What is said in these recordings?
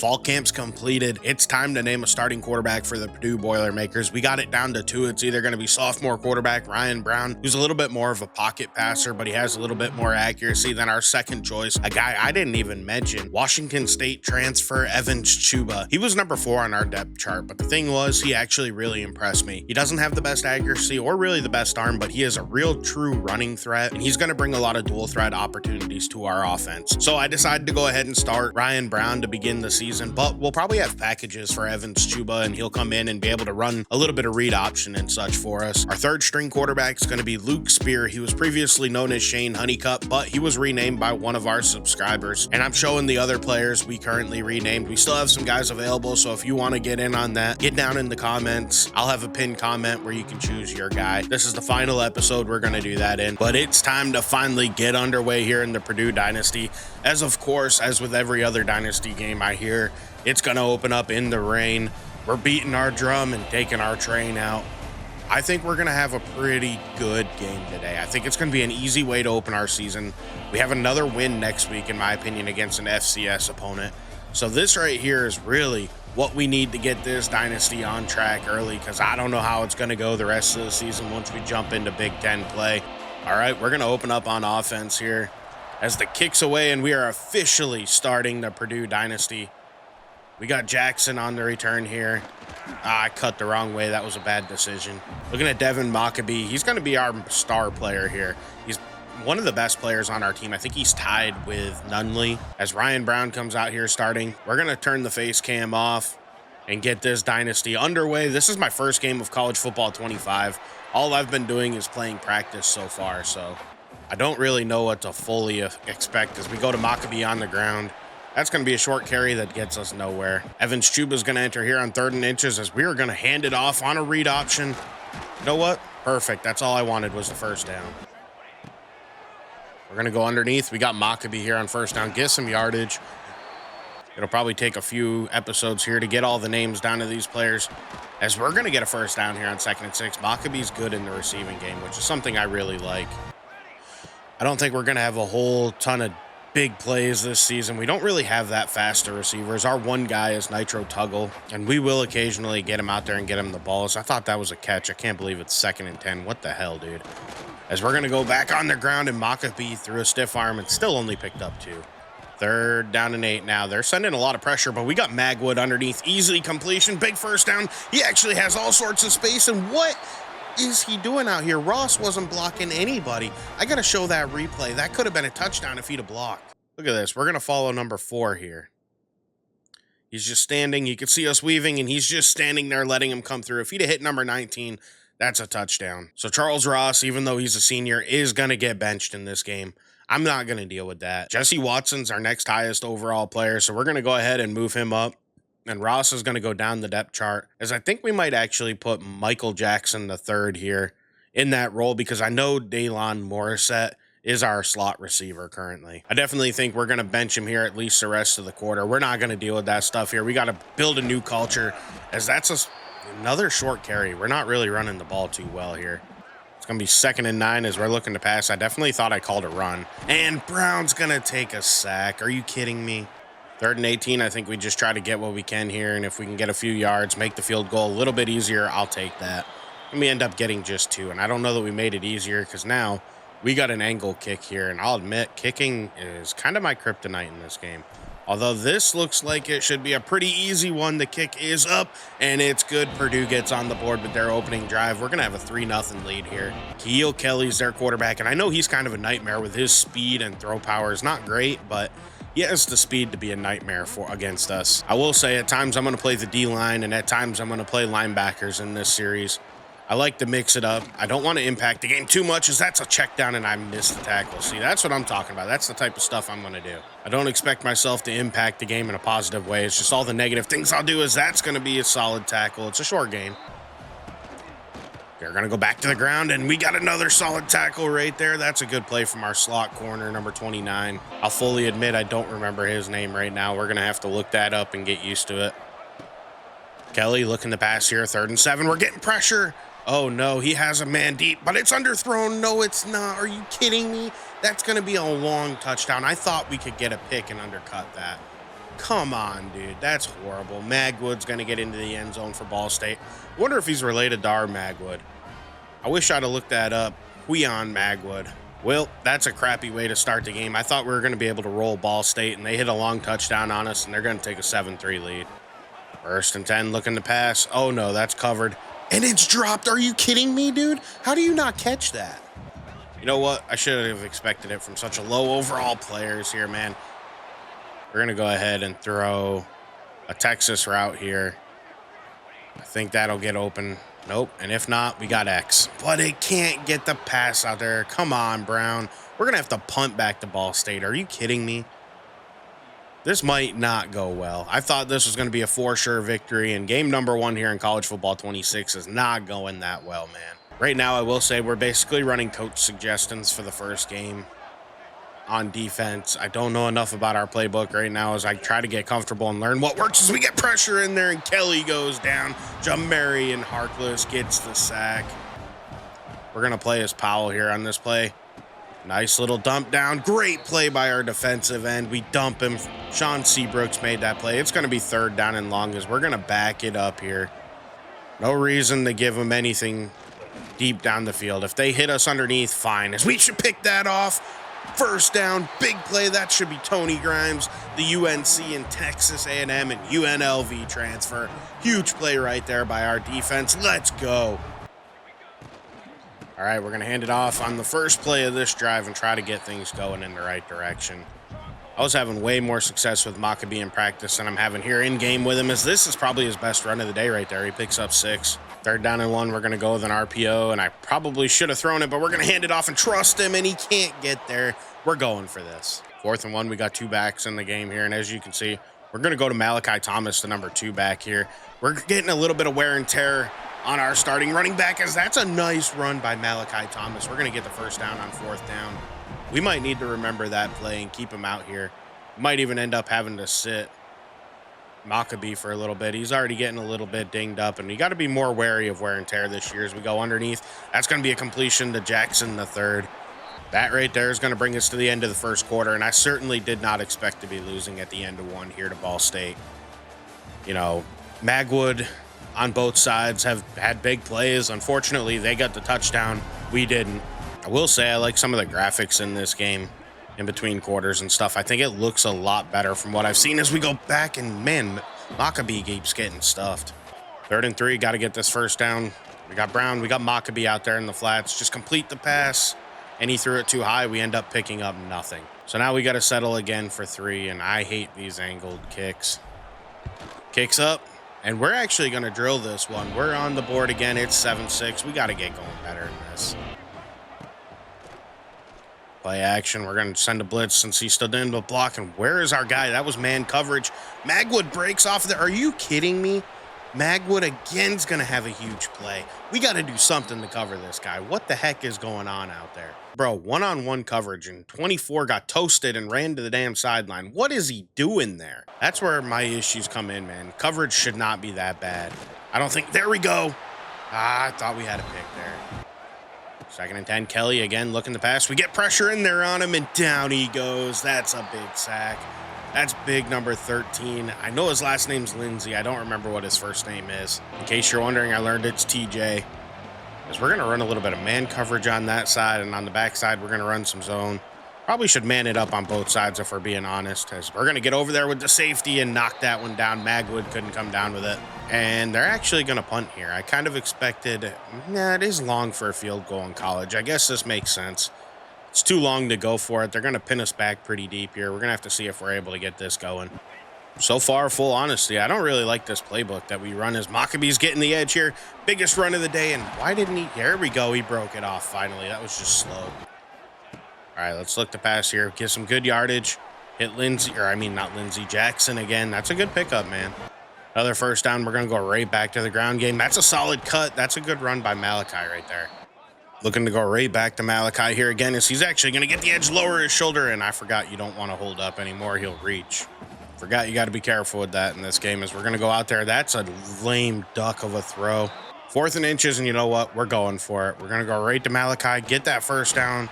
Fall camp's completed. It's time to name a starting quarterback for the Purdue Boilermakers. We got it down to two. It's either going to be sophomore quarterback Ryan Brown, who's a little bit more of a pocket passer, but he has a little bit more accuracy than our second choice, a guy I didn't even mention, Washington State transfer Ep.2. He was number 4 on our depth chart, but the thing was, he actually really impressed me. He doesn't have the best accuracy or really the best arm, but he is a real true running threat, and he's going to bring a lot of dual threat opportunities to our offense. So I decided to go ahead and start Ryan Brown to begin the season, but we'll probably have packages for Ep.2, and he'll come in and be able to run a little bit of read option and such for us. Our third string quarterback is going to be Luke Spear. He was previously known as Shane Honeycutt, but he was renamed by one of our subscribers, and I'm showing the other players we currently renamed. We still have some guys available, so if you want to get in on that, get down in the comments. I'll have a pinned comment where you can choose your guy. This is the final episode we're going to do that in, but it's time to finally get underway here in the Purdue Dynasty. As of course, as with every other Dynasty game I hear, it's going to open up in the rain. We're beating our drum and taking our train out. I think we're going to have a pretty good game today. I think it's going to be an easy way to open our season. We have another win next week, in my opinion, against an FCS opponent. So this right here is really what we need to get this Dynasty on track early, because I don't know how it's going to go the rest of the season once we jump into Big Ten play. All right, we're going to open up on offense here as the kick's away, and we are officially starting the Purdue Dynasty. We got Jackson on the return here. I cut the wrong way. That was a bad decision. Looking at Devin Mockabee. He's going to be our star player here. He's one of the best players on our team. I think he's tied with Nunley. As Ryan Brown comes out here starting, we're going to turn the face cam off and get this Dynasty underway. This is my first game of college football 25. All I've been doing is playing practice so far, so I don't really know what to fully expect as we go to Mockabee on the ground. That's going to be a short carry that gets us nowhere. Ep.2 is going to enter here on 3rd and inches as we are going to hand it off on a read option. You know what? Perfect. That's all I wanted was the first down. We're going to go underneath. We got Mockabee here on first down. Get some yardage. It'll probably take a few episodes here to get all the names down to these players, as we're going to get a first down here on 2nd and 6. Maccabee's good in the receiving game, which is something I really like. I don't think we're going to have a whole ton of big plays this season. We don't really have that faster receivers. Our one guy is Nitro Tuggle, and we will occasionally get him out there and get him the balls. I thought that was a catch. I can't believe it's 2nd and 10. What the hell, dude? As we're going to go back on the ground, and Mockabee threw a stiff arm and still only picked up 2. 3rd down and 8 now. They're sending a lot of pressure, but we got Magwood underneath. Easily completion. Big first down. He actually has all sorts of space, and what is he doing out here? Ross wasn't blocking anybody. I got to show that replay. That could have been a touchdown if he'd have blocked. Look at this. We're going to follow number 4 here. He's just standing. You can see us weaving, and he's just standing there letting him come through. If he'd have hit number 19, that's a touchdown. So Charles Ross, even though he's a senior, is going to get benched in this game. I'm not going to deal with that. Jesse Watson's our next highest overall player, so we're going to go ahead and move him up. And Ross is going to go down the depth chart, as I think we might actually put Michael Jackson III here in that role, because I know Daylon Morissette is our slot receiver currently. I definitely think we're going to bench him here at least the rest of the quarter. We're not going to deal with that stuff here. We got to build a new culture, as that's another short carry. We're not really running the ball too well here. It's going to be 2nd and 9 as we're looking to pass. I definitely thought I called a run. And Brown's going to take a sack. Are you kidding me? 3rd and 18, I think we just try to get what we can here, and if we can get a few yards, make the field goal a little bit easier, I'll take that. And we end up getting just 2, and I don't know that we made it easier, because now we got an angle kick here, and I'll admit, kicking is kind of my kryptonite in this game. Although this looks like it should be a pretty easy one. The kick is up, and it's good. Purdue gets on the board with their opening drive. We're going to have a 3-0 lead here. Keel Kelly's their quarterback, and I know he's kind of a nightmare with his speed and throw power. Is not great, but he has the speed to be a nightmare against us. I will say at times I'm going to play the D-line, and at times I'm going to play linebackers in this series. I like to mix it up. I don't want to impact the game too much, as that's a check down and I missed the tackle. See, that's what I'm talking about. That's the type of stuff I'm going to do. I don't expect myself to impact the game in a positive way. It's just all the negative things I'll do is that's going to be a solid tackle. It's a short game. They're going to go back to the ground, and we got another solid tackle right there. That's a good play from our slot corner, number 29. I'll fully admit I don't remember his name right now. We're going to have to look that up and get used to it. Kelly looking to pass here, 3rd and 7. We're getting pressure. Oh, no, he has a man deep, but it's underthrown. No, it's not. Are you kidding me? That's going to be a long touchdown. I thought we could get a pick and undercut that. Come on, dude. That's horrible. Magwood's going to get into the end zone for Ball State. Wonder if he's related to our Magwood. I wish I'd have looked that up. Huion Magwood. Well, that's a crappy way to start the game. I thought we were going to be able to roll Ball State, and they hit a long touchdown on us, and they're going to take a 7-3 lead. 1st and 10, looking to pass. Oh, no, that's covered. And it's dropped. Are you kidding me, dude? How do you not catch that? You know what? I should have expected it from such a low overall players here, man. We're going to go ahead and throw a Texas route here. I think that'll get open. Nope. And if not, we got X. But it can't get the pass out there. Come on, Brown. We're going to have to punt back to Ball State. Are you kidding me? This might not go well. I thought this was going to be a for sure victory, and game number 1 here in college football 26 is not going that well, man. Right now, I will say we're basically running coach suggestions for the first game on defense. I don't know enough about our playbook right now as I try to get comfortable and learn what works as we get pressure in there, and Kelly goes down. Jamarian Harkless gets the sack. We're going to play as Powell here on this play. Nice little dump down. Great play by our defensive end. We dump him. Sean Seabrooks made that play. It's going to be 3rd down and long as we're going to back it up here. No reason to give them anything deep down the field. If they hit us underneath, fine. As we should pick that off. 1st down, big play. That should be Tony Grimes, the UNC and Texas A&M and UNLV transfer. Huge play right there by our defense. Let's go. All right, we're going to hand it off on the first play of this drive and try to get things going in the right direction. I was having way more success with Maccabee in practice than I'm having here in game with him, as this is probably his best run of the day right there. He picks up 6. 3rd down and 1, we're going to go with an RPO, and I probably should have thrown it, but we're going to hand it off and trust him, and he can't get there. We're going for this. 4th and 1, we got 2 backs in the game here, and as you can see, we're going to go to Malachi Thomas, the number 2 back here. We're getting a little bit of wear and tear on our starting running back, as that's a nice run by Malachi Thomas. We're going to get the 1st down on 4th down. We might need to remember that play and keep him out here. Might even end up having to sit Maccabee for a little bit. He's already getting a little bit dinged up, and you got to be more wary of wear and tear this year as we go underneath. That's going to be a completion to Jackson the 3rd. That right there is going to bring us to the end of the 1st quarter, and I certainly did not expect to be losing at the end of 1 here to Ball State. You know, Magwood on both sides have had big plays. Unfortunately, they got the touchdown. We didn't. I will say I like some of the graphics in this game in between quarters and stuff. I think it looks a lot better from what I've seen as we go back, and man, Maccabee keeps getting stuffed. 3rd and 3, got to get this 1st down. We got Brown, we got Maccabee out there in the flats. Just complete the pass, and he threw it too high. We end up picking up nothing. So now we got to settle again for 3, and I hate these angled kicks. Kicks up, and we're actually going to drill this one. We're on the board again. It's 7-6. We got to get going better in this. Play action. We're going to send a blitz since he stood in the block. And where is our guy? That was man coverage. Magwood breaks off there. Are you kidding me? Magwood again is going to have a huge play. We got to do something to cover this guy. What the heck is going on out there? Bro, one-on-one coverage, and 24 got toasted and ran to the damn sideline. What is he doing there? That's where my issues come in, man. Coverage should not be that bad. I don't think... There we go. I thought we had a pick there. 2nd and 10, Kelly again looking to pass. We get pressure in there on him, and down he goes. That's a big sack. That's big number 13. I know his last name's Lindsay. I don't remember what his first name is. In case you're wondering, I learned it's TJ. Because we're going to run a little bit of man coverage on that side, and on the back side, we're going to run some zone. Probably should man it up on both sides if we're being honest. As we're going to get over there with the safety and knock that one down. Magwood couldn't come down with it. And they're actually going to punt here. I kind of expected, it is long for a field goal in college. I guess this makes sense. It's too long to go for it. They're going to pin us back pretty deep here. We're going to have to see if we're able to get this going. So far, full honesty, I don't really like this playbook that we run as Maccabee's getting the edge here. Biggest run of the day, and why didn't he? There we go. He broke it off finally. That was just slow. All right, let's look to pass here. Get some good yardage. Hit Lindsay, not Lindsay, Jackson again. That's a good pickup, man. Another 1st down. We're going to go right back to the ground game. That's a solid cut. That's a good run by Malachi right there. Looking to go right back to Malachi here again as he's actually going to get the edge, lower his shoulder, and I forgot you don't want to hold up anymore. He'll reach. Forgot you got to be careful with that in this game as we're going to go out there. That's a lame duck of a throw. 4th and inches, and you know what? We're going for it. We're going to go right to Malachi, get that 1st down.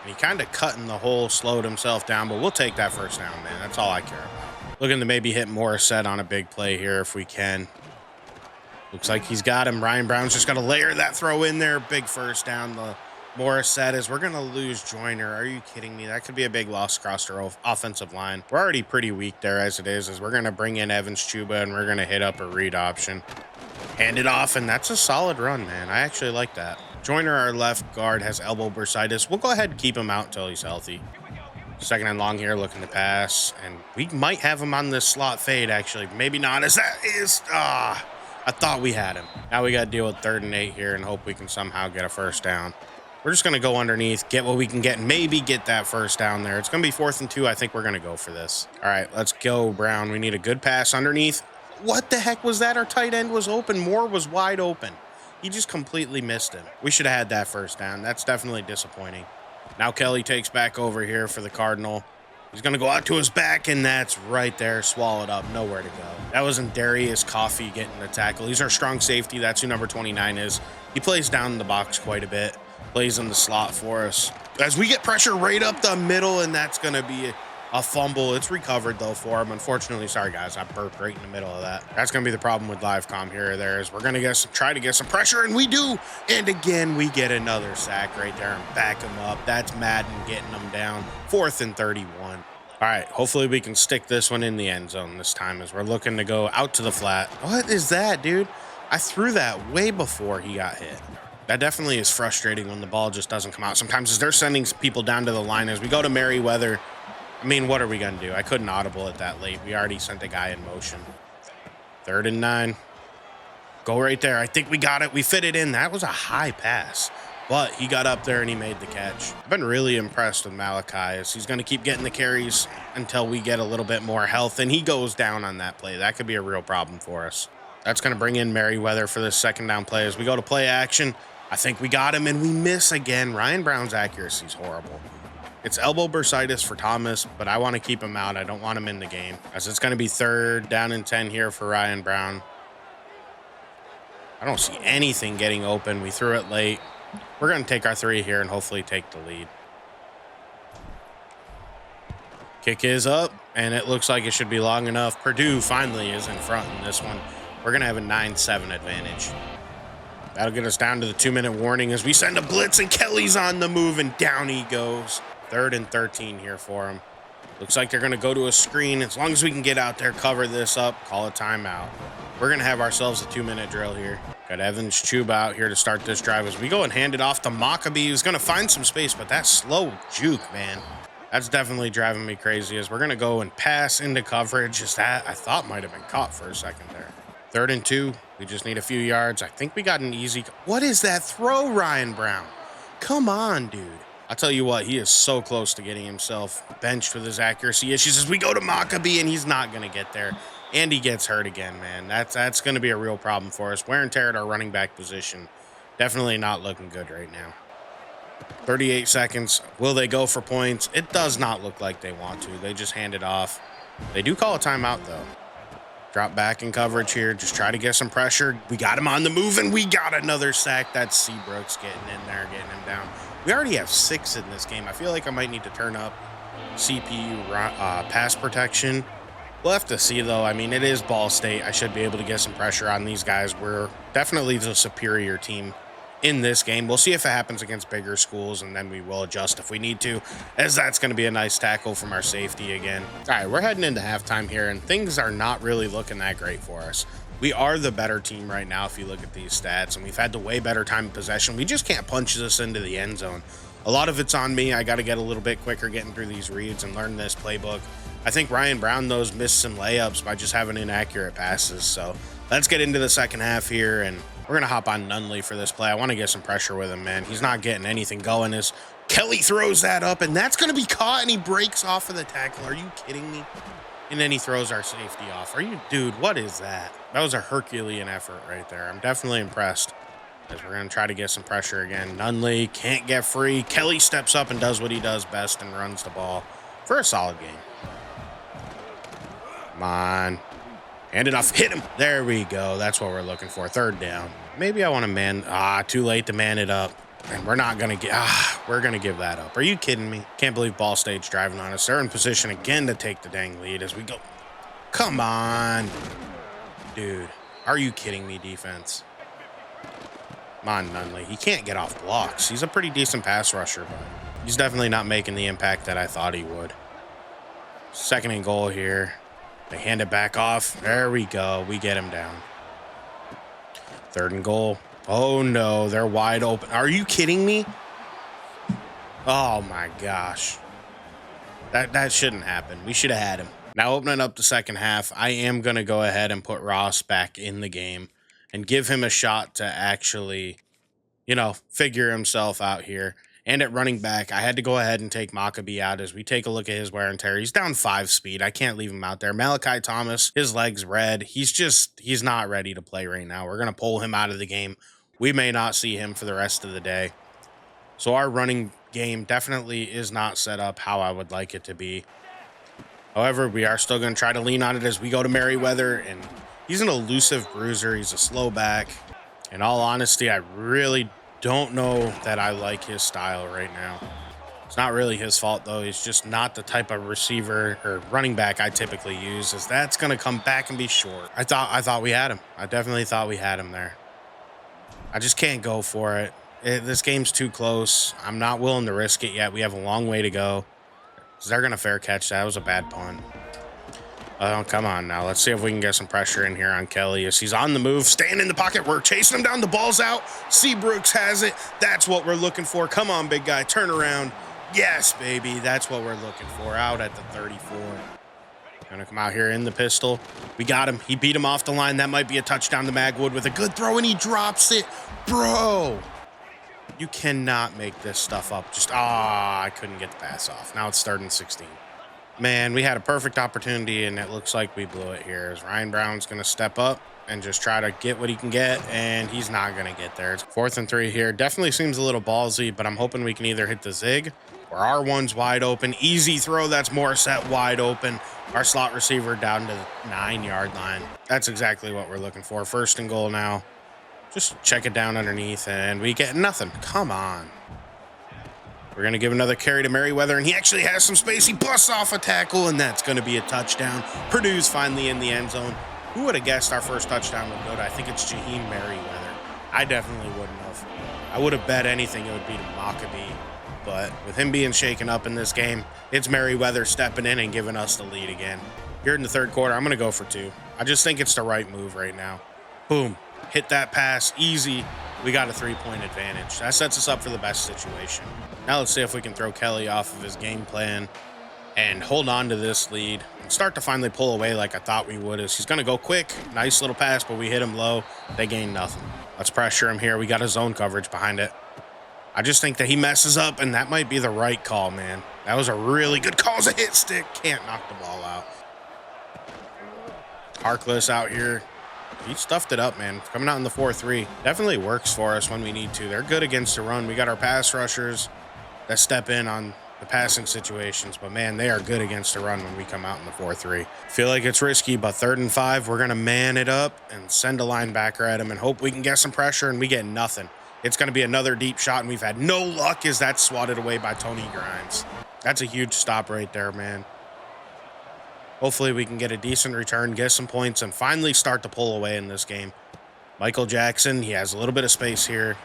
And he kind of cut in the hole, slowed himself down, but we'll take that 1st down, man. That's all I care about. Looking to maybe hit Morissette on a big play here if we can. Looks like he's got him. Ryan Brown's just got to layer that throw in there. Big first down. The Morissette is we're going to lose Joyner. Are you kidding me? That could be a big loss across our offensive line. We're already pretty weak there as it is we're going to bring in Evans-Chuba and we're going to hit up a read option. Hand it off, and that's a solid run, man. I actually like that. Joyner, our left guard, has elbow bursitis. We'll go ahead and keep him out until he's healthy. Second and long here, looking to pass. And we might have him on this slot fade, actually. Maybe not, as that is... I thought we had him. Now we got to deal with 3rd and 8 here and hope we can somehow get a first down. We're just going to go underneath, get what we can get, and maybe get that first down there. It's going to be 4th and 2. I think we're going to go for this. All right, let's go, Brown. We need a good pass underneath. What the heck was that? Our tight end was open. Moore was wide open. He just completely missed him. We should have had that first down. That's definitely disappointing. Now Kelly takes back over here for the Cardinal. He's going to go out to his back, and that's right there, swallowed up, nowhere to go. That wasn't Darius Coffey getting the tackle. He's our strong safety. That's who number 29 is. He plays down in the box quite a bit, plays in the slot for us. As we get pressure right up the middle, and that's going to be a fumble. It's recovered, though, for him. Unfortunately, sorry, guys, I burped right in the middle of that. That's going to be the problem with live comm here or there is we're going to try to get some pressure, and we do. And again, we get another sack right there and back him up. That's Madden getting them down. 4th and 31. All right, hopefully we can stick this one in the end zone this time as we're looking to go out to the flat. What is that, dude? I threw that way before he got hit. That definitely is frustrating when the ball just doesn't come out. Sometimes as they're sending people down to the line as we go to Merriweather. I mean, what are we going to do? I couldn't audible it that late. We already sent a guy in motion. 3rd and 9. Go right there. I think we got it. We fit it in. That was a high pass, but he got up there and he made the catch. I've been really impressed with Malachi as he's going to keep getting the carries until we get a little bit more health, and he goes down on that play. That could be a real problem for us. That's going to bring in Merriweather for this 2nd down play as we go to play action. I think we got him, and we miss again. Ryan Brown's accuracy is horrible. It's elbow bursitis for Thomas, but I want to keep him out. I don't want him in the game, as it's going to be 3rd down and 10 here for Ryan Brown. I don't see anything getting open. We threw it late. We're going to take our 3 here and hopefully take the lead. Kick is up, and it looks like it should be long enough. Purdue finally is in front in this one. We're going to have a 9-7 advantage. That'll get us down to the 2-minute warning as we send a blitz, and Kelly's on the move, and down he goes. 3rd and 13 here for him. Looks like they're going to go to a screen. As long as we can get out there, cover this up, call a timeout. We're going to have ourselves a 2-minute drill here. Got Evans-Chuba out here to start this drive as we go and hand it off to Maccabee, who's going to find some space, but that slow juke, man. That's definitely driving me crazy as we're going to go and pass into coverage. Just that I thought might have been caught for a second there. 3rd and 2. We just need a few yards. I think we got an easy... What is that throw, Ryan Brown? Come on, dude. I'll tell you what, he is so close to getting himself benched with his accuracy issues as we go to Maccabee, and he's not going to get there. And he gets hurt again, man. That's going to be a real problem for us. Wear and tear at our running back position. Definitely not looking good right now. 38 seconds. Will they go for points? It does not look like they want to. They just hand it off. They do call a timeout, though. Drop back in coverage here. Just try to get some pressure. We got him on the move, and we got another sack. That's Seabrooks getting in there, getting him down. We already have 6 in this game. I feel like I might need to turn up CPU pass protection. We'll have to see, though. I mean, it is Ball State. I should be able to get some pressure on these guys. We're definitely the superior team in this game. We'll see if it happens against bigger schools, and then we will adjust if we need to, as that's going to be a nice tackle from our safety again. All right, we're heading into halftime here, and things are not really looking that great for us. We are the better team right now if you look at these stats, and we've had the way better time in possession. We just can't punch this into the end zone. A lot of it's on me. I got to get a little bit quicker getting through these reads and learn this playbook. I think Ryan Brown, though, missed some layups by just having inaccurate passes. So let's get into the second half here, and we're going to hop on Nunley for this play. I want to get some pressure with him, man. He's not getting anything going as Kelly throws that up, and that's going to be caught, and he breaks off of the tackle. Are you kidding me? And then he throws our safety off. Are you, dude, what is that? That was a Herculean effort right there. I'm definitely impressed as we're going to try to get some pressure again. Nunley can't get free. Kelly steps up and does what he does best and runs the ball for a solid game. Come on. Hand it off. Hit him. There we go. That's what we're looking for. 3rd down. Maybe I want to man. Too late to man it up. And we're not going to get. We're going to give that up. Are you kidding me? Can't believe Ball State's driving on us. They're in position again to take the dang lead as we go. Come on. Dude, are you kidding me, defense? Come on, Nunley. He can't get off blocks. He's a pretty decent pass rusher, but he's definitely not making the impact that I thought he would. 2nd and goal here. They hand it back off. There we go. We get him down. 3rd and goal. Oh, no. They're wide open. Are you kidding me? Oh, my gosh. That shouldn't happen. We should have had him. Now, opening up the second half, I am going to go ahead and put Ross back in the game and give him a shot to actually, figure himself out here. And at running back, I had to go ahead and take Maccabee out as we take a look at his wear and tear. He's down 5 speed. I can't leave him out there. Malachi Thomas, his leg's red. He's not ready to play right now. We're going to pull him out of the game. We may not see him for the rest of the day. So our running game definitely is not set up how I would like it to be. However, we are still going to try to lean on it as we go to Merriweather, and he's an elusive bruiser. He's a slow back. In all honesty, I really don't know that I like his style right now. It's not really his fault, though. He's just not the type of receiver or running back I typically use, as that's going to come back and be short. I thought we had him. I definitely thought we had him there. I just can't go for it. This game's too close. I'm not willing to risk it yet. We have a long way to go. They're going to fair catch that. That was a bad punt. Oh, come on now. Let's see if we can get some pressure in here on Kelly as he's on the move, staying in the pocket. We're chasing him down. The ball's out. Seabrooks has it. That's what we're looking for. Come on, big guy. Turn around. Yes, baby. That's what we're looking for out at the 34. Going to come out here in the pistol. We got him. He beat him off the line. That might be a touchdown to Magwood with a good throw, and he drops it. Bro. You cannot make this stuff up. I couldn't get the pass off. Now it's 3rd and 16. Man, we had a perfect opportunity, and it looks like we blew it here. As Ryan Brown's going to step up and just try to get what he can get, and he's not going to get there. It's 4th and 3 here. Definitely seems a little ballsy, but I'm hoping we can either hit the zig or our one's wide open. Easy throw. That's Morissette wide open. Our slot receiver down to the 9-yard line. That's exactly what we're looking for. 1st and goal now. Just check it down underneath, and we get nothing. Come on. We're going to give another carry to Merriweather, and he actually has some space. He busts off a tackle, and that's going to be a touchdown. Purdue's finally in the end zone. Who would have guessed our first touchdown would go to? I think it's Jaheim Merriweather. I definitely wouldn't have. I would have bet anything it would be to Maccabee, but with him being shaken up in this game, it's Merriweather stepping in and giving us the lead again. Here in the 3rd quarter, I'm going to go for 2. I just think it's the right move right now. Boom. Hit that pass, easy. We got a 3-point advantage. That sets us up for the best situation. Now let's see if we can throw Kelly off of his game plan and hold on to this lead and start to finally pull away like I thought we would. He's going to go quick. Nice little pass, but we hit him low. They gain nothing. Let's pressure him here. We got a zone coverage behind it. I just think that he messes up, and that might be the right call, man. That was a really good call. It's a hit stick. Can't knock the ball out. Harkless out here. He stuffed it up, man. Coming out in the 4-3. Definitely works for us when we need to. They're good against the run. We got our pass rushers that step in on the passing situations. But, man, they are good against the run when we come out in the 4-3. Feel like it's risky, but 3rd and 5, we're going to man it up and send a linebacker at him and hope we can get some pressure, and we get nothing. It's going to be another deep shot, and we've had no luck as that's swatted away by Tony Grimes. That's a huge stop right there, man. Hopefully we can get a decent return, get some points, and finally start to pull away in this game. Michael Jackson, he has a little bit of space here.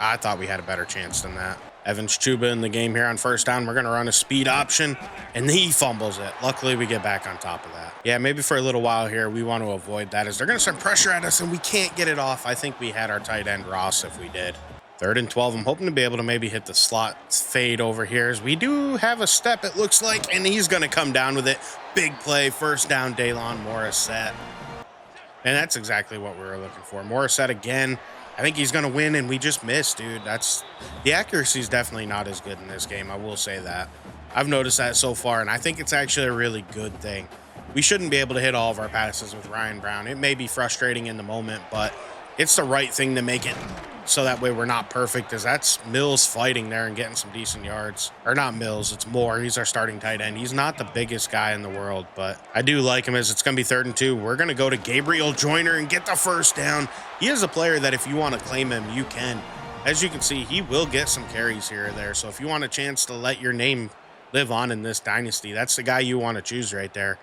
I thought we had a better chance than that. Evans Chuba in the game here on 1st down. We're going to run a speed option, and he fumbles it. Luckily, we get back on top of that. Yeah, maybe for a little while here, we want to avoid that as they're going to send pressure at us, and we can't get it off. I think we had our tight end Ross if we did. 3rd and 12. I'm hoping to be able to maybe hit the slot fade over here as we do have a step, it looks like, and he's going to come down with it. Big play, 1st down, Daylon Morissette. And that's exactly what we were looking for. Morissette again. I think he's going to win, and we just missed, dude. The accuracy is definitely not as good in this game. I will say that. I've noticed that so far, and I think it's actually a really good thing. We shouldn't be able to hit all of our passes with Ryan Brown. It may be frustrating in the moment, but it's the right thing to make it so that way we're not perfect, as that's Mills fighting there and getting some decent yards. Or not Mills, it's Moore. He's our starting tight end. He's not the biggest guy in the world, but I do like him as it's going to be 3rd and 2. We're going to go to Gabriel Joyner and get the 1st down. He is a player that if you want to claim him, you can. As you can see, he will get some carries here or there. So if you want a chance to let your name live on in this dynasty, that's the guy you want to choose right there.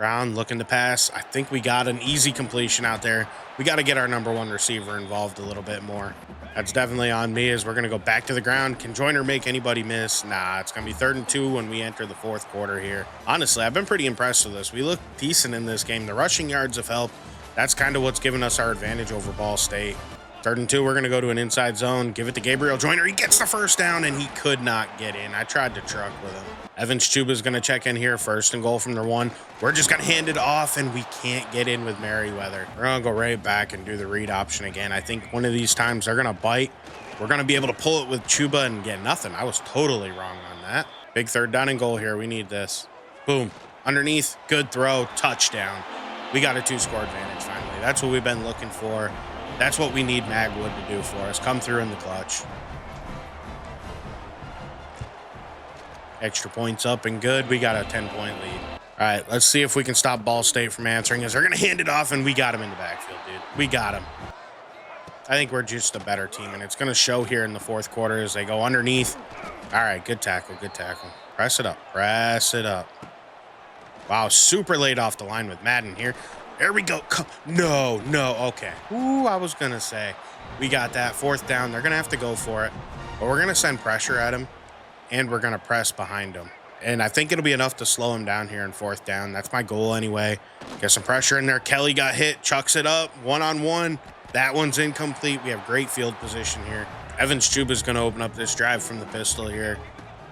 Brown looking to pass. I think we got an easy completion out there. We got to get our number one receiver involved a little bit more. That's definitely on me as we're going to go back to the ground. Can Joyner make anybody miss? Nah, it's going to be 3rd and 2 when we enter the 4th quarter here. Honestly, I've been pretty impressed with this. We look decent in this game. The rushing yards have helped. That's kind of what's given us our advantage over Ball State. 3rd and 2, we're going to go to an inside zone. Give it to Gabriel Joyner. He gets the first down, and he could not get in. I tried to truck with him. Ep.2 is going to check in here. 1st and goal from their 1. We're just going to hand it off, and we can't get in with Merriweather. We're going to go right back and do the read option again. I think one of these times they're going to bite. We're going to be able to pull it with Chuba and get nothing. I was totally wrong on that. Big 3rd down and goal here. We need this. Boom. Underneath. Good throw. Touchdown. We got a 2-score advantage finally. That's what we've been looking for. That's what we need Magwood to do for us. Come through in the clutch. Extra points up and good. We got a 10-point lead. All right, let's see if we can stop Ball State from answering us. They're going to hand it off, and we got him in the backfield, dude. We got him. I think we're just a better team, and it's going to show here in the 4th quarter as they go underneath. All right, good tackle, good tackle. Press it up, press it up. Wow, super late off the line with Madden here. There we go. No, okay. Ooh, I was going to say. We got that. 4th down. They're going to have to go for it. But we're going to send pressure at him, and we're going to press behind him. And I think it'll be enough to slow him down here in 4th down. That's my goal anyway. Get some pressure in there. Kelly got hit, chucks it up, 1-on-1. That one's incomplete. We have great field position here. Ep.2 is going to open up this drive from the pistol here.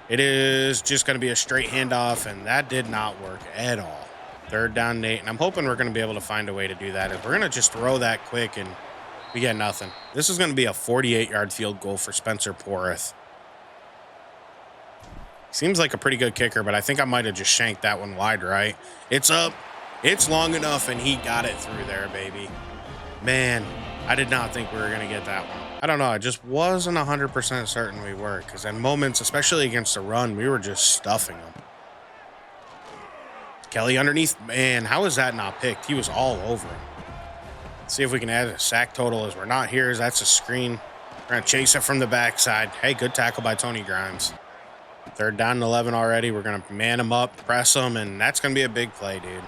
It is just going to be a straight handoff, and that did not work at all. 3rd down, Nate, and I'm hoping we're going to be able to find a way to do that. If we're going to just throw that quick and we get nothing. This is going to be a 48-yard field goal for Spencer Porith. Seems like a pretty good kicker, but I think I might have just shanked that one wide right. It's up. It's long enough, and he got it through there, baby. Man, I did not think we were going to get that one. I don't know. I just wasn't 100% certain we were, because in moments, especially against the run, we were just stuffing them. Kelly underneath. Man, how is that not picked? He was all over him. Let's see if we can add a sack total as we're not here. That's a screen. We're going to chase it from the backside. Hey, good tackle by Tony Grimes. 3rd down and 11 already. We're going to man him up, press him, and that's going to be a big play, dude.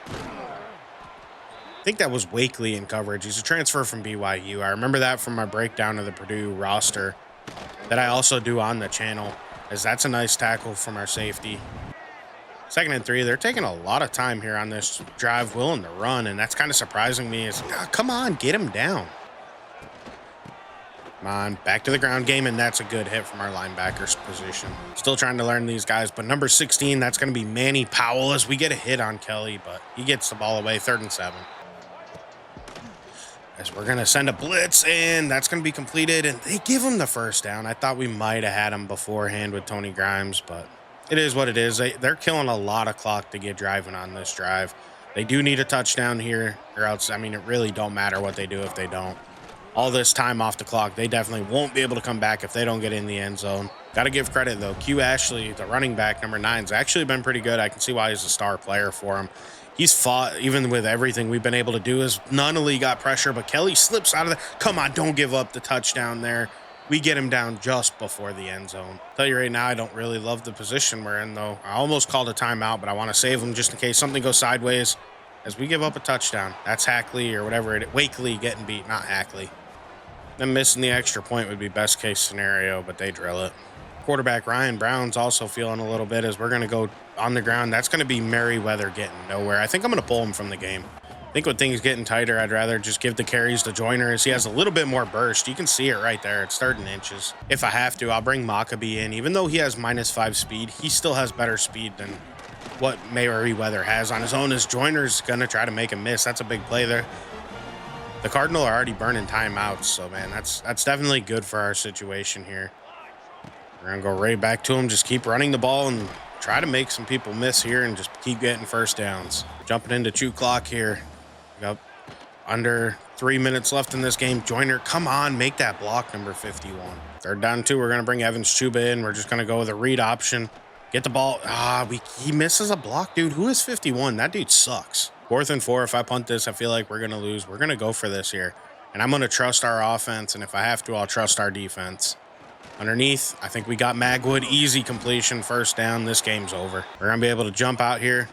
I think that was Wakely in coverage. He's a transfer from BYU. I remember that from my breakdown of the Purdue roster that I also do on the channel, as that's a nice tackle from our safety. 2nd and 3. They're taking a lot of time here on this drive, willing to run, and that's kind of surprising me. Is come on, get him down. Come on, back to the ground game, and that's a good hit from our linebackers position. Still trying to learn these guys, but number 16, that's going to be Manny Powell as we get a hit on Kelly, but he gets the ball away. 3rd and 7. As we're going to send a blitz, and that's going to be completed, and they give him the 1st down. I thought we might have had him beforehand with Tony Grimes, but it is what it is. They're killing a lot of clock to get driving on this drive. They do need a touchdown here, or else, I mean, it really don't matter what they do if they don't. All this time off the clock, they definitely won't be able to come back if they don't get in the end zone. Got to give credit, though. Q Ashley, the running back, number 9, has actually been pretty good. I can see why he's a star player for him. He's fought, even with everything we've been able to do, is Nunnally got pressure, but Kelly slips out of the. Come on, don't give up the touchdown there. We get him down just before the end zone. Tell you right now, I don't really love the position we're in, though. I almost called a timeout, but I want to save him just in case something goes sideways as we give up a touchdown. That's Hackley or whatever it is. Wakely getting beat, not Hackley. Them missing the extra point would be best case scenario, but they drill it. Quarterback Ryan Brown's also feeling a little bit as we're going to go on the ground. That's going to be Merriweather getting nowhere. I think I'm going to pull him from the game. I think with things getting tighter, I'd rather just give the carries to Joyner as he has a little bit more burst. You can see it right there. It's 3rd and inches. If I have to, I'll bring Maccabee in. Even though he has -5 speed, he still has better speed than what Merriweather has on his own, as Joyner's going to try to make a miss. That's a big play there. The Cardinal are already burning timeouts, so, man, that's definitely good for our situation here. We're going to go right back to him. Just keep running the ball and try to make some people miss here and just keep getting 1st downs. Jumping into chew clock here. We got under 3 minutes left in this game. Joyner, come on, make that block, number 51. 3rd down 2. We're going to bring Ep.2 in. We're just going to go with a read option. Get the ball. He misses a block, dude. Who is 51? That dude sucks. 4th and 4. If I punt this, I feel like we're going to lose. We're going to go for this here. And I'm going to trust our offense, and if I have to, I'll trust our defense. Underneath, I think we got Magwood. Easy completion, 1st down. This game's over. We're going to be able to jump out here,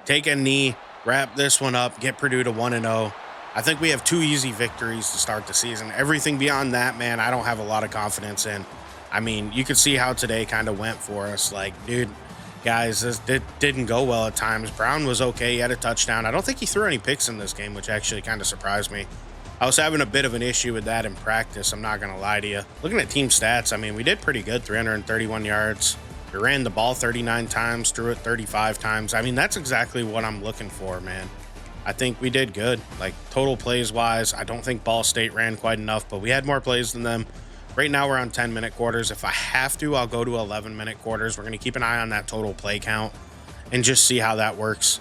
take a knee, wrap this one up, get Purdue to 1-0. I think we have 2 easy victories to start the season. Everything beyond that, man, I don't have a lot of confidence in. I mean, you could see how today kind of went for us. Like, dude, guys, it didn't go well at times. Brown was okay. He had a touchdown. I don't think he threw any picks in this game, which actually kind of surprised me. I was having a bit of an issue with that in practice. I'm not going to lie to you. Looking at team stats, I mean, we did pretty good, 331 yards. We ran the ball 39 times, threw it 35 times. I mean, that's exactly what I'm looking for, man. I think we did good. Like, total plays wise, I don't think Ball State ran quite enough, but we had more plays than them. Right now, we're on 10-minute quarters. If I have to, I'll go to 11-minute quarters. We're going to keep an eye on that total play count and just see how that works.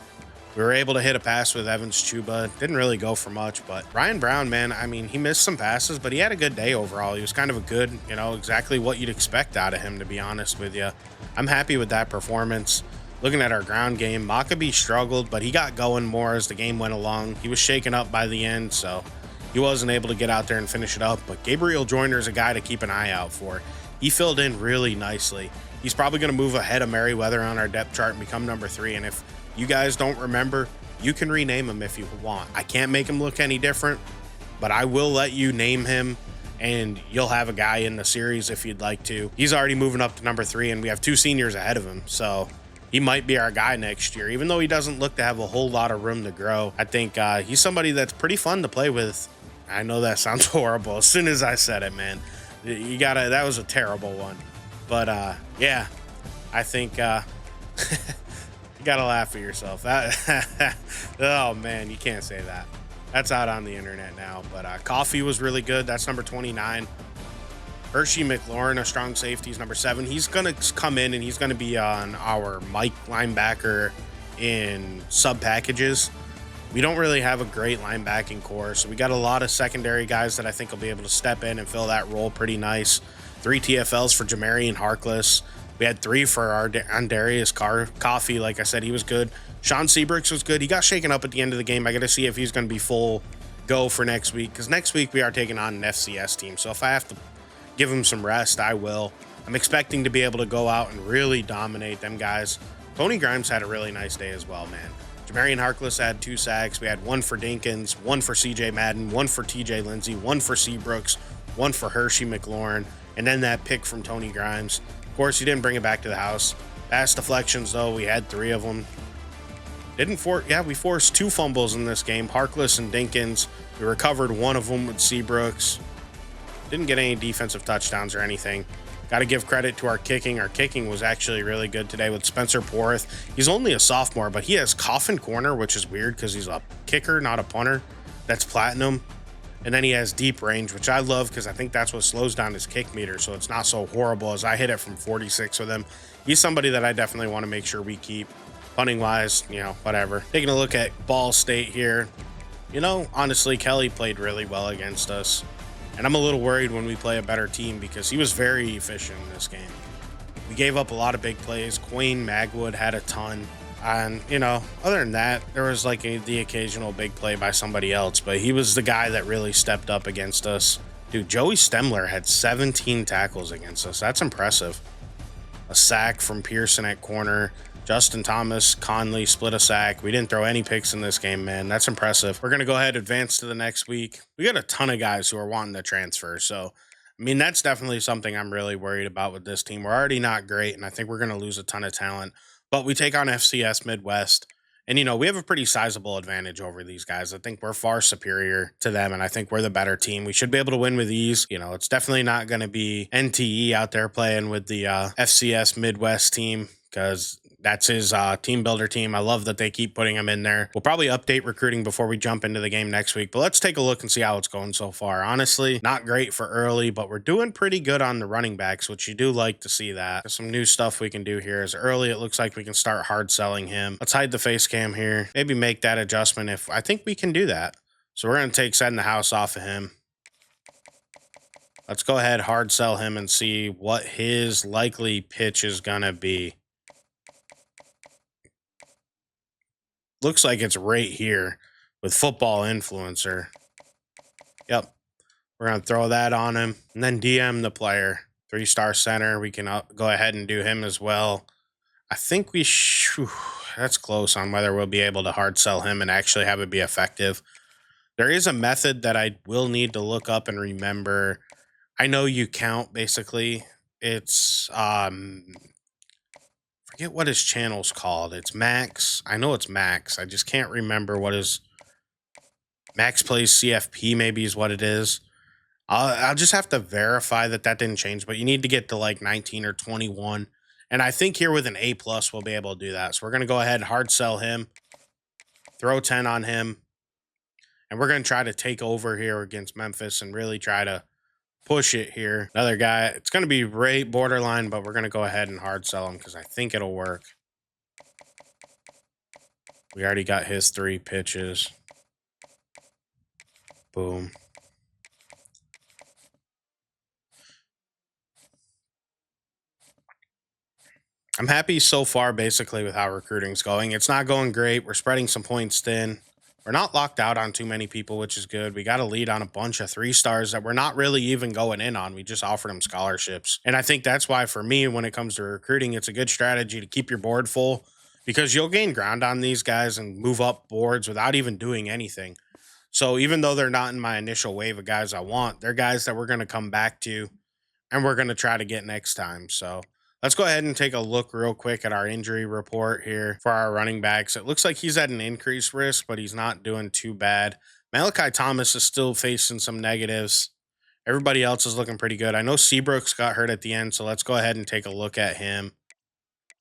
We were able to hit a pass with Evans Chuba. Didn't really go for much, but Ryan Brown, man, I mean, he missed some passes, but he had a good day overall. He was kind of a good, exactly what you'd expect out of him, to be honest with you. I'm happy with that performance. Looking at our ground game, Maccabee struggled, but he got going more as the game went along. He was shaken up by the end, so he wasn't able to get out there and finish it up. But Gabriel Joyner is a guy to keep an eye out for. He filled in really nicely. He's probably going to move ahead of Merriweather on our depth chart and become number 3. And if you guys don't remember, you can rename him if you want. I can't make him look any different, but I will let you name him, and you'll have a guy in the series if you'd like to. He's already moving up to number 3, and we have 2 seniors ahead of him, so he might be our guy next year. Even though he doesn't look to have a whole lot of room to grow, I think he's somebody that's pretty fun to play with. I know that sounds horrible. As soon as I said it, man, that was a terrible one. But yeah, I think you gotta laugh at yourself. Oh man, you can't say that. That's out on the internet now. But Coffee was really good. That's number 29. Hershey McLaurin, a strong safety, is number 7. He's gonna come in and he's gonna be on our Mike linebacker in sub packages. We don't really have a great linebacking core, so we got a lot of secondary guys that I think will be able to step in and fill that role pretty nice. 3 TFLs for Jamarian Harkless. We had 3 for our Andarius Coffee. Like I said, he was good. Sean Seabrooks was good. He got shaken up at the end of the game. I got to see if he's going to be full go for next week, because next week we are taking on an FCS team. So if I have to give him some rest, I will. I'm expecting to be able to go out and really dominate them guys. Tony Grimes had a really nice day as well, man. Jamarian Harkless had 2 sacks. We had 1 for Dinkins, 1 for CJ Madden, 1 for TJ Lindsay, 1 for Seabrooks, 1 for Hershey McLaurin, and then that pick from Tony Grimes. Of course, he didn't bring it back to the house. Pass deflections, though, we had 3 of them. We forced 2 fumbles in this game, Harkless and Dinkins. We recovered 1 of them with Seabrooks. Didn't get any defensive touchdowns or anything. Got to give credit to our kicking. Our kicking was actually really good today with Spencer Porth. He's only a sophomore, but he has coffin corner, which is weird because he's a kicker, not a punter. That's platinum. And then he has deep range, which I love because I think that's what slows down his kick meter, so it's not so horrible as I hit it from 46 with him. He's somebody that I definitely want to make sure we keep. Punting wise, whatever. Taking a look at Ball State here. Honestly, Kelly played really well against us. And I'm a little worried when we play a better team because he was very efficient in this game. We gave up a lot of big plays. Quayne Magwood had a ton. And, other than that, there was the occasional big play by somebody else, but he was the guy that really stepped up against us. Dude, Joey Stemler had 17 tackles against us. That's impressive. A sack from Pearson at corner. Justin Thomas, Conley split a sack. We didn't throw any picks in this game, man. That's impressive. We're going to go ahead and advance to the next week. We got a ton of guys who are wanting to transfer. So, that's definitely something I'm really worried about with this team. We're already not great, and I think we're going to lose a ton of talent. But we take on FCS Midwest. And, we have a pretty sizable advantage over these guys. I think we're far superior to them, and I think we're the better team. We should be able to win with ease. It's definitely not going to be NTE out there playing with the FCS Midwest team, because that's his team builder team. I love that they keep putting him in there. We'll probably update recruiting before we jump into the game next week, but let's take a look and see how it's going so far. Honestly, not great for early, but we're doing pretty good on the running backs, which you do like to see that. There's some new stuff we can do here. As early, it looks like we can start hard selling him. Let's hide the face cam here. Maybe make that adjustment if I think we can do that. So we're going to take setting the house off of him. Let's go ahead, hard sell him and see what his likely pitch is going to be. Looks like it's right here with Football Influencer. Yep. We're going to throw that on him and then DM the player. 3-star center. We can go ahead and do him as well. I think we that's close on whether we'll be able to hard sell him and actually have it be effective. There is a method that I will need to look up and remember. I know you count basically. It's forget what his channel's called. It's Max. I know it's Max. I just can't remember what his Max plays CFP maybe is what it is. I'll just have to verify that that didn't change, but you need to get to like 19 or 21. And I think here with an A plus, we'll be able to do that. So we're going to go ahead and hard sell him, throw 10 on him, and we're going to try to take over here against Memphis and really try to push it here. Another guy, it's going to be right borderline, but we're going to go ahead and hard sell him because I think it'll work. We already got his 3 pitches. Boom. I'm happy so far, basically, with how recruiting's going. It's not going great. We're spreading some points thin. We're not locked out on too many people, which is good. We got a lead on a bunch of 3-stars that we're not really even going in on. We just offered them scholarships. And I think that's why, for me, when it comes to recruiting, it's a good strategy to keep your board full because you'll gain ground on these guys and move up boards without even doing anything. So even though they're not in my initial wave of guys I want, they're guys that we're going to come back to and we're going to try to get next time. So let's go ahead and take a look real quick at our injury report here for our running backs. It looks like he's at an increased risk, but he's not doing too bad. Malachi Thomas is still facing some negatives. Everybody else is looking pretty good. I know Seabrooks got hurt at the end, so let's go ahead and take a look at him.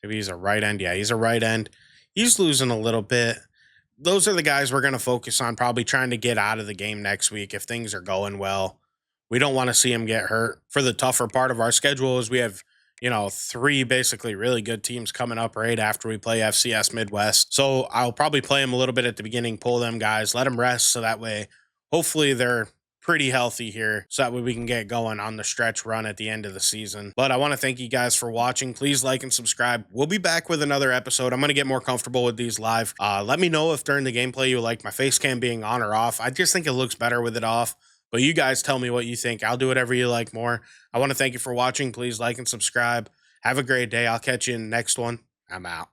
Maybe he's a right end. Yeah, he's a right end. He's losing a little bit. Those are the guys we're going to focus on, probably trying to get out of the game next week if things are going well. We don't want to see him get hurt. For the tougher part of our schedule is we have 3 basically really good teams coming up right after we play FCS Midwest. So I'll probably play them a little bit at the beginning, pull them guys, let them rest. So that way, hopefully they're pretty healthy here. So that way we can get going on the stretch run at the end of the season. But I want to thank you guys for watching. Please like and subscribe. We'll be back with another episode. I'm going to get more comfortable with these live. Let me know if during the gameplay you like my face cam being on or off. I just think it looks better with it off. But you guys tell me what you think. I'll do whatever you like more. I want to thank you for watching. Please like and subscribe. Have a great day. I'll catch you in the next one. I'm out.